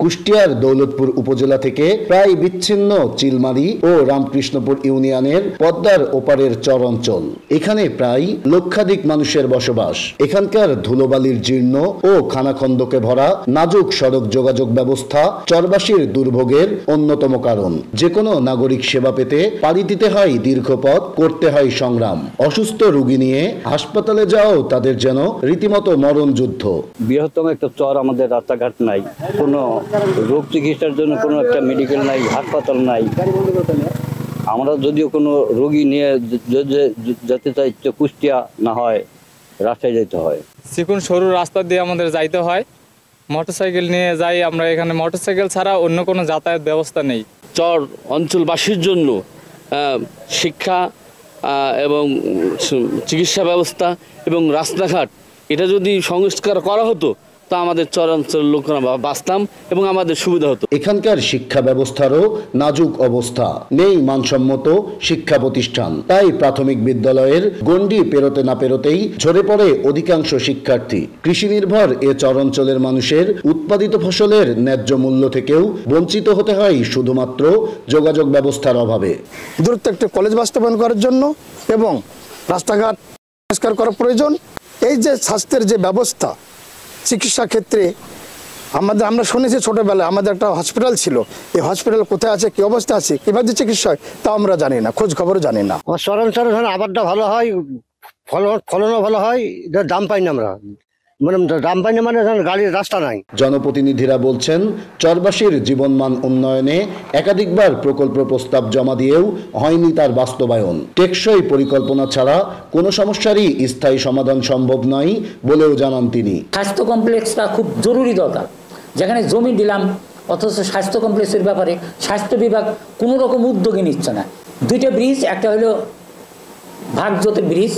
কুষ্টিয়ার দৌলতপুর উপজেলা থেকে প্রায় বিচ্ছিন্ন চিলমারি ও রামকৃষ্ণপুর ইউনিয়নের পদ্মার ওপারের চর অঞ্চল। এখানে প্রায় লক্ষাধিক মানুষের বসবাস। এখানকার ধুলোবালির জীর্ণ ও খানাখন্দকে ভরা নাজুক সড়ক যোগাযোগ ব্যবস্থা চরবাসীর দুর্ভোগের অন্যতম কারণ। যে কোনো নাগরিক সেবা পেতে পাড়ি দিতে হয় দীর্ঘ পথ, করতে হয় সংগ্রাম। অসুস্থ রোগী নিয়ে হাসপাতালে যাও তাদের যেন রীতিমতো মরণ যুদ্ধ। বৃহত্তম একটা চর, আমাদের রাস্তাঘাট নাই, কোনো রোগ চিকিৎসার জন্য কোনো একটা মেডিকেল নাই, হাসপাতাল নাই। আমরা যদিও কোনো রোগী নিয়ে যেতে চাই, কুষ্টিয়া না হয় রাস্তায় যেতে হয়। চিকন সরু রাস্তা দিয়ে আমাদের যাইতে হয়, মোটরসাইকেল নিয়ে যাই আমরা। এখানে মোটরসাইকেল ছাড়া অন্য কোনো যাতায়াত ব্যবস্থা নেই। চর অঞ্চলবাসীর জন্য শিক্ষা এবং চিকিৎসা ব্যবস্থা এবং রাস্তাঘাট এটা যদি সংস্কার করা হতো তা আমাদের চরাঞ্চলের লোকেরা বাঁচতাম এবং আমাদের সুবিধা হতো। এখানকার শিক্ষা ব্যবস্থারও নাজুক অবস্থা, নেই মানসম্মত শিক্ষা প্রতিষ্ঠান। তাই প্রাথমিক বিদ্যালয়ের গণ্ডি পেরোতে না পেরোতেই ঝরে পড়ে অধিকাংশ শিক্ষার্থী। কৃষি নির্ভর এ চরাঞ্চলের মানুষের উৎপাদিত ফসলের ন্যায্য মূল্য থেকেও বঞ্চিত হতে হয় শুধুমাত্র যোগাযোগ ব্যবস্থার অভাবে। দূরত্ব একটি কলেজ বাস্তবায়ন করার জন্য এবং রাস্তাঘাট পরিষ্কার করা প্রয়োজন। এই যে স্বাস্থ্যের যে ব্যবস্থা, চিকিৎসা ক্ষেত্রে আমরা শুনেছি ছোটবেলায় আমাদের একটা হসপিটাল ছিল, এই হসপিটাল কোথায় আছে, কি অবস্থা আছে, কিভাবে চিকিৎসা হয় তা আমরা জানি না, খোঁজ খবরও জানি না। চরাঞ্চলে আবারটা ভালো হয়, ফলনও ভালো হয়, দাম পাই না আমরা, দাম পাই না মানে গাড়ির রাস্তা নাই। জনপ্রতিনিধিরা বলছেন, চরবাসীর জীবনমান উন্নয়নে একাধিকবার প্রকল্প প্রস্তাব জমা দিয়েও হয়নি তার বাস্তবায়ন। টেকসই পরিকল্পনা ছাড়া কোনো সমস্যারই স্থায়ী সমাধান সম্ভব নয় বলেও জানান তিনি। স্বাস্থ্য কমপ্লেক্সটা খুব জরুরি দরকার। যেখানে জমি দিলাম অথচ স্বাস্থ্য কমপ্লেক্সের ব্যাপারে স্বাস্থ্য বিভাগ কোনো রকম উদ্যোগী নিচ্ছে না। দুইটা ব্রিজ, একটা হলো ভাগজ্যোতির ব্রিজ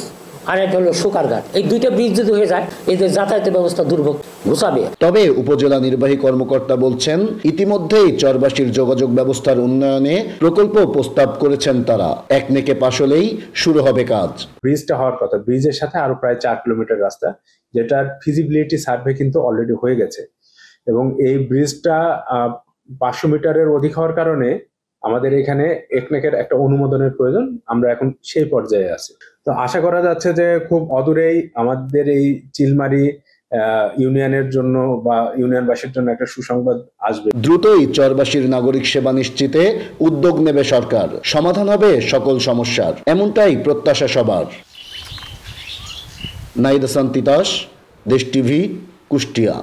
আর একটা হলো সুকারঘাট, এই দুইটা ব্রিজ যদি হয়ে যায় এদের যাতায়াতের ব্যবস্থা দুর্ভোগ ঘোষাবে। তবে উপজেলা নির্বাহী কর্মকর্তা বলছেন, ইতিমধ্যেই চরবাসীর যোগাযোগ ব্যবস্থার উন্নয়নে প্রকল্প প্রস্তাব করেছেন তারা। এক নেকে পাশ হলেই শুরু হবে কাজ। ব্রিজটা হওয়ার কথা, ব্রিজের সাথে আরো প্রায় 4 কিলোমিটার রাস্তা, যেটার ফিজিবিলিটি সার্ভে কিন্তু অলরেডি হয়ে গেছে এবং এই ব্রিজটা 500 মিটারের অধিক হওয়ার কারণে আমাদের এখানে একনেকের একটা অনুমোদনের প্রয়োজন। আমরা এখন সেই পর্যায়ে আছি। তো আশা করা যাচ্ছে যে খুব অদূরেই আমাদের এই চিলমারি ইউনিয়নের জন্য বা ইউনিয়নবাসীর জন্য একটা সুসংবাদ আসবে। দ্রুতই চরবাসীর নাগরিক সেবা নিশ্চিতে উদ্যোগ নেবে সরকার। সমাধান হবে সকল সমস্যার, এমনটাই প্রত্যাশা সবার। নাহিদ হাসান তিতাস, দেশ টিভি, কুষ্টিয়া।